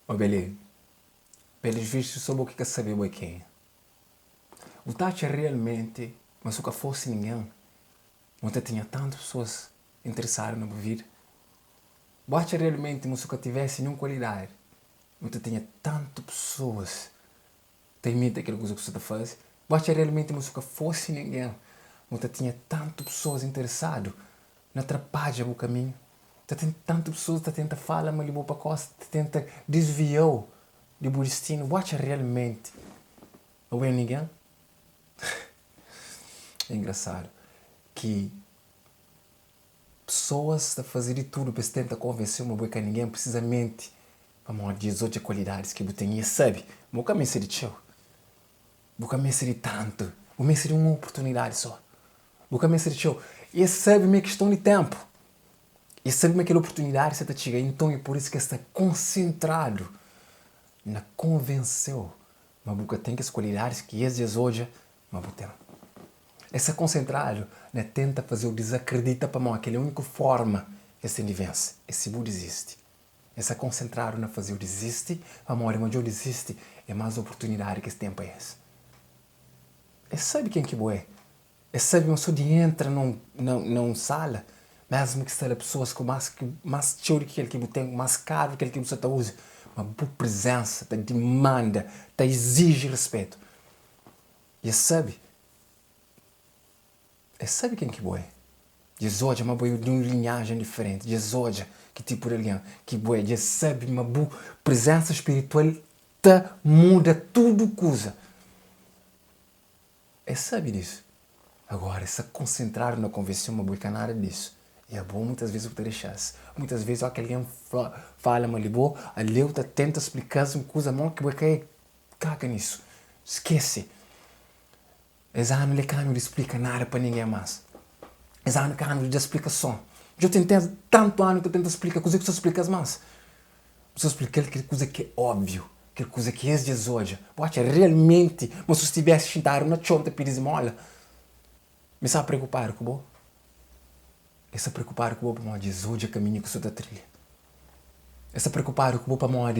Ó, beleza. Pelos vistos, soube o que saber o que é. O Tati realmente, mas se fosse ninguém, não tinha tantas pessoas interessadas na vida. Bate realmente, mas se tivesse nenhuma qualidade, não tinha tantas pessoas tem medo daquela coisa que você está fazendo. Bate realmente, mas se fosse ninguém, não tinha tantas pessoas interessadas na atrapalha o caminho. Tem tantas pessoas que tentam falar, mas ele para costa, tenta desviar de bom destino. Bate realmente. Não é ninguém? É engraçado que pessoas a fazer de tudo para tentar convencer uma boa que ninguém precisamente para uma de outras qualidades que você tem e sabe. Mas o caminho seria teu. O caminho seria tanto. O caminho seria uma oportunidade só. O caminho seria teu. E sabe uma questão de tempo. E sabe uma aquela oportunidade você está chegando. Então é por isso que está concentrado na convenceu. Mas você tem as qualidades que esses hoje, mas você tem. Essa concentrado né, tenta fazer o desacredita para mim, aquela é a única forma que você vence. Esse bu desiste. Essa concentrado na fazer o desiste, para mim, mas eu desiste, é mais oportunidade que esse tempo é esse. E sabe quem que é? E sabe, uma pessoa de entra num sala, mesmo que seja pessoas com mais teoria que aquele que tem, mais caro que aquele que você está usando, uma boa presença, te demanda, te exige respeito. E sabe quem que é? Jesus é uma boa de uma linhagem diferente. Jesus que tipo de linhagem que boa. Jesus sabe uma boa presença espiritual te muda tudo coisa. É sabe disso. Agora, se concentrar na convenção, uma boa canada disso. E é bom muitas vezes você deixar-se. Muitas vezes alguém fala, mas ele boa, a leuta tenta explicar uma coisa mal que você caga nisso. Esquece. Esse ano ele não explica nada para ninguém mais. Esse ano não de explicação. Eu tentei tanto ano que eu tento explicar coisa que você explica mais. Você explica aquela coisa que é óbvio. Aquela coisa que é de hoje. Pode realmente, mas se estivesse sentado na chonta para dizer, olha, me está preocupado com você? Está preocupado com você para dizer hoje o caminho que você está trilha. Está preocupado com você para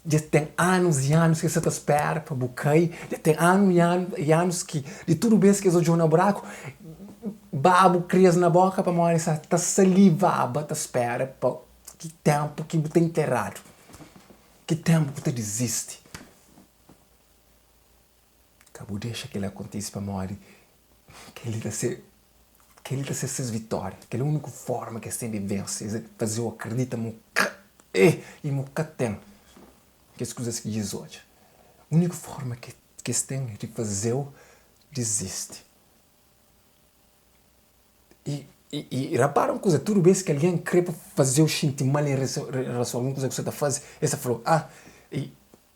de tem anos e anos que você está espera para buscar, tem anos e anos que de tudo bem que você no buraco, babo crias na boca para morrer, está salivando, está espera para que tempo que você enterrado, que tempo que você desiste. Acabou deixa que ele aconteça para morrer, que ele está ser essas vitórias, que é a única forma que você vence, é fazer o acredita e nunca tem que as coisas que diz hoje. A única forma que você tem de fazer o desiste. E repara uma coisa, tudo bem que alguém quer fazer o sentir mal em relação a alguma coisa que você está fazendo, você falou,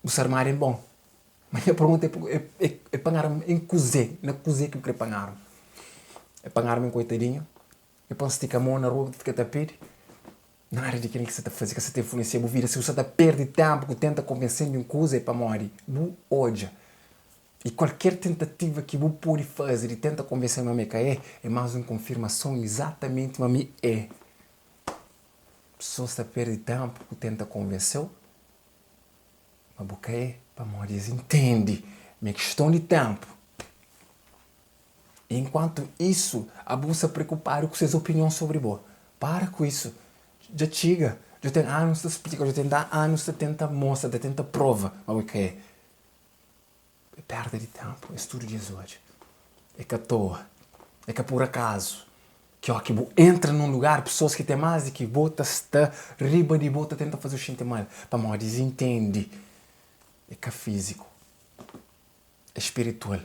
o armário é bom. Mas a pergunta é pagar em cozer, na cozer que eu quero pagar. É pagar-me um coitadinho, eu posso esticar a mão na roupa, fica tapete. Nada de que você está fazendo, que você está influenciando a vida. Se você está perdendo tempo, que tenta convencer de uma coisa, é para morrer. Hoje. E qualquer tentativa que você pode fazer e tenta convencer a minha é mais uma confirmação exatamente a minha é. A pessoa está perdendo tempo, que tenta convencer, mas você é para morrer. Entende? Minha questão de tempo. E enquanto isso, a bolsa preocupar com suas opiniões sobre você. Para com isso. Já chega. Já tem anos de explicar, já tem anos de tentar mostrar, de tentar prova. Mas o que é? É perda de tempo. É estudo de hoje. É que à toa. É que é por acaso. Que entra num lugar, pessoas que têm mais de que bota está riba de bota, tenta fazer o gente mal. Para mal desentende. É que é físico. É espiritual.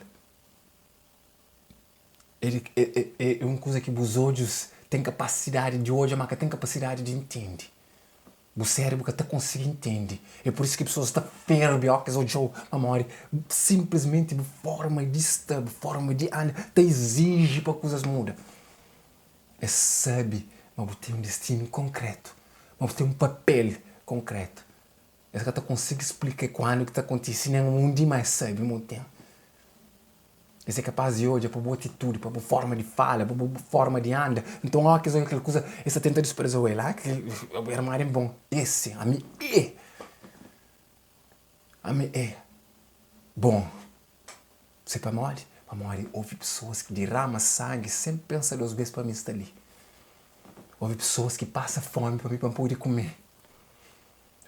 É uma coisa que os olhos têm capacidade de hoje, mas que tem capacidade de entender. O cérebro que até consegue entender. É por isso que pessoas estão ferbiocas hoje, amor, simplesmente de forma de estar, de forma de te exige para coisas mudam. É sabe, mas você tem um destino concreto. Mas você tem um papel concreto. É que até consegue explicar quando que está acontecendo no mundo mais sabe, muito tempo. Esse é capaz de hoje, para boa atitude, para boa forma de fala, para boa forma de andar. Então, aquela coisa, essa tenta desprezar ele lá, que o armário é bom. Esse, a mim, é bom. Você para morrer, houve pessoas que derramam sangue, sempre pensa 2 vezes para mim estar ali. Houve pessoas que passam fome para mim para poder comer.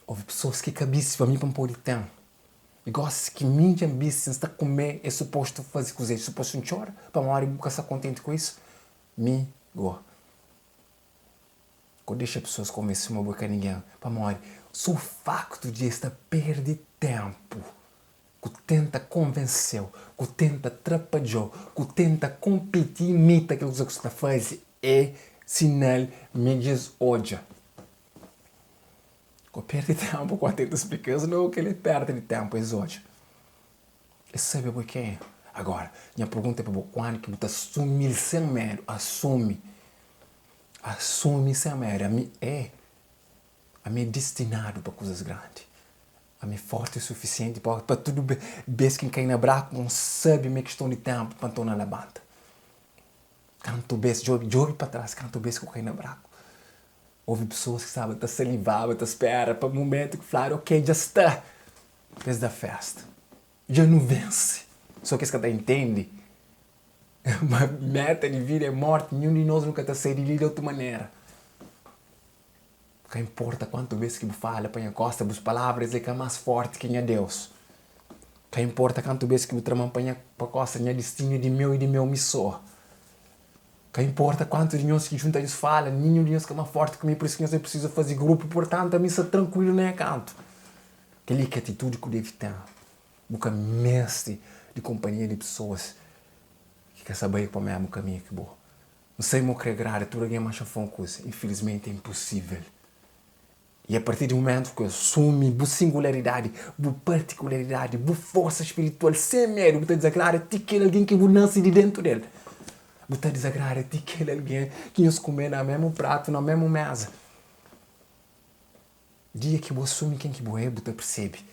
Houve pessoas que cabeçam para mim para poder ter. E gosto que minha ambição está a comer, é suposto fazer coisa, é suposto não chorar, para morrer e estar contente com isso. Quando deixa pessoas convencer uma boca a ninguém, para morrer, só o facto de estar perder tempo, que tenta convencer, que tenta atrapalhar, que tenta competir, imita aquilo que você está fazendo, é sinal me diz hoje. Que perde tempo, quando tenta explicar, não é que ele perde de tempo, é hoje. E sabe por quê? Agora, minha pergunta é para você, quando que você assumir sem medo, assume sem medo, a mim é destinado para coisas grandes. A mim é forte o suficiente para tudo bem que cai na braca, não sabe minha questão de tempo para tornar na banda. Canto bem, jogue para trás, canto bem que eu caio na braca. Houve pessoas que sabem, tá salivavam, tá espera para o momento que falaram, ok, já está. Desde da festa. Já não vence. Só que esse cara entende. Uma meta de vida é morte, nenhum de nós nunca está saindo de outra maneira. Não importa quantas vezes que fala para a costa, as palavras é que é mais forte que é Deus. Não importa quantas vezes que trama para a costa, é destino de meu missor. Não importa quantos de nós que juntos falam, nenhum de nós que é mais forte que mim, por isso que nós precisamos fazer grupo, portanto, a mim está tranquilo, nem canto. Aquela que atitude que eu devo ter. Boca mestre de companhia de pessoas que quer saber para o mesmo caminho que bom. Não sei como agradar, tudo alguém mais chafão coisa. Infelizmente é impossível. E a partir do momento que eu assumo boa singularidade, boa particularidade, boa força espiritual, sem medo, você desagrada a ti que alguém que nasce de dentro dele. Você desagrada a ti que alguém que nos come no mesmo prato, na mesma mesa. Dia que você assume quem que você percebe.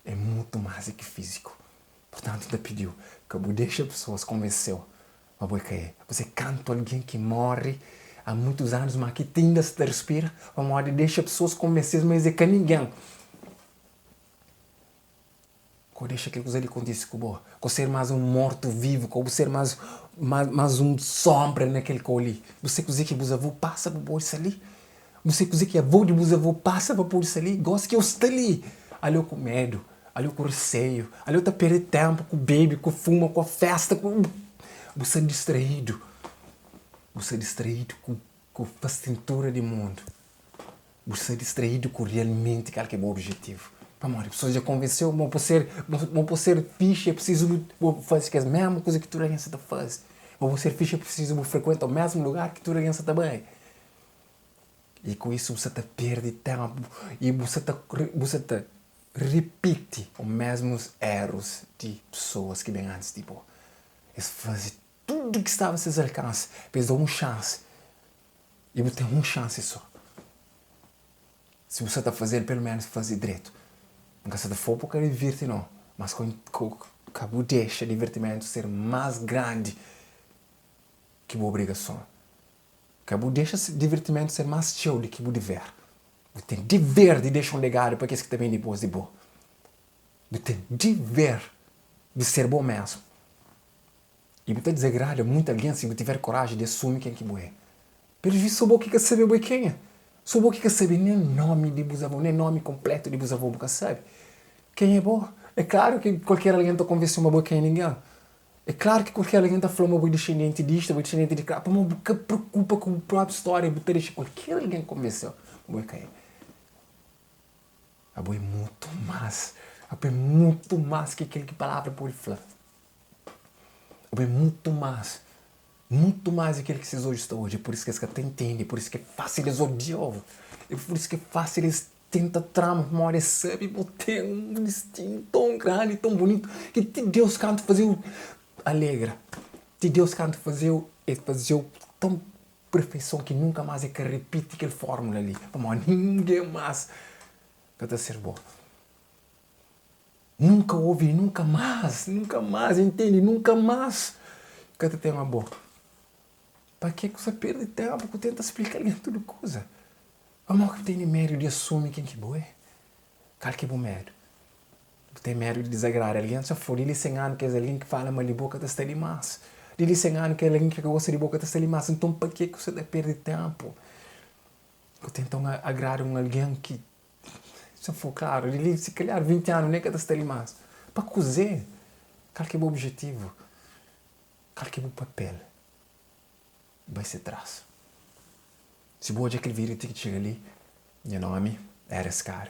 É muito mais do que físico. Portanto, te pediu que você deixe pessoas convenceu. Mas você canta alguém que morre há muitos anos, mas que ainda se respira, onde deixa pessoas convencer, mas é que ninguém. Quando deixa aquilo que ele acontece com você, com ser mais um morto-vivo, com ser mais um sombra naquele coli. Você cozer que o avô passa para pôr isso ali. Você cozer que a avô de o avô passa para pôr isso ali. Gosta que eu estou ali. Ali eu com medo, ali eu com receio, ali eu estou perdendo tempo com o baby, com fuma, com a festa, com... Você é distraído. Você é distraído com a fascintura do mundo. Você é distraído com realmente aquele que é o objetivo. Amor, a pessoa já convenceu, mas para ser fixe é preciso fazer a mesma coisa que toda a gente está fazendo. Mas para ser fixe é preciso frequentar o mesmo lugar que toda a gente também. E com isso você está perdendo tempo e você está repete os mesmos erros de pessoas que vêm antes de você. Eles fazem tudo que estava a seus alcances, eles dão uma chance. E você tem uma chance só. Se você está fazendo, pelo menos fazer direito. Nunca se for para divertir, não. Mas acabou deixa divertimento ser mais grande que a obrigação. Acabou deixa divertimento ser mais show do que o dever. Você tem dever de deixar um legado para aqueles que também depois de bom. Você tem dever de ser bom mesmo. E você desagrada muito alguém se você tiver coragem de assumir quem que é. Pelo visto, sou bom que quer saber quem é. Sou bom que quer saber nem nome de busavô, nem nome completo de busavô, porque sabe. Quem é bom? É claro que qualquer alguém está convencendo uma boa quem é ninguém. É claro que qualquer alguém está falando uma boa descendente disto, uma descendente de cá, mas uma boca preocupa com a própria história, botar deixa qualquer alguém convenceu. Uma boa quem é. A boa é muito mais. A boa é muito mais que aquele que palavra pode falar. A boa é muito mais. Muito mais do que eles hoje estão hoje. É por isso que eles até entendem. É por isso que é fácil eles odiam. É por isso que é fácil eles tentam tramar. Uma hora sabe, ter um destino tão grande, tão bonito. Que Deus canta fazer o alegra. Deus canta fazer o tão perfeição que nunca mais é que repite aquela fórmula ali. Mas ninguém mais canta ser bom. Nunca ouvi, nunca mais, entende? Nunca mais canta ter uma boa. Para que você perde tempo que tenta explicar alguém tudo coisa? A mão que tem medo de assumir quem que é. Qual que é o medo? Tem medo de desagradar alguém, só for ele sem ano que é alguém que fala mal de boca, está demais. Ele sem ano que é alguém que gosta de boca, está demais. Então, para que você deve perder tempo? Eu tento agradar alguém que, se for claro, ele se calhar 20 anos, nem que está demais. Para cozer, qual que é o objetivo? Qual que é o papel? Vai ser traço. Se você aquele vídeo que chega ali, meu nome é Rescar.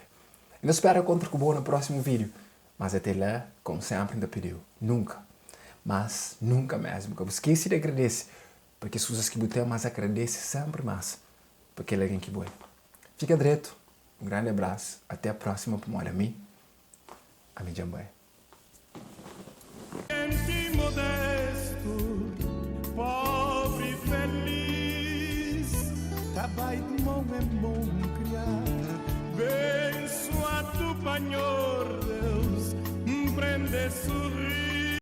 Eu espero encontrar com você no próximo vídeo. Mas até lá, como sempre, ainda pediu. Nunca. Mas nunca mesmo. Eu esqueci de agradecer. Porque as coisas que você tem, mas agradece sempre mais. Porque ele é alguém que boa. Fica direito. Um grande abraço. Até a próxima. Para mim. A mim também. Pobre feliz, trabalho de mão é bom criar. Bençoado Senhor Deus, prende sorrir.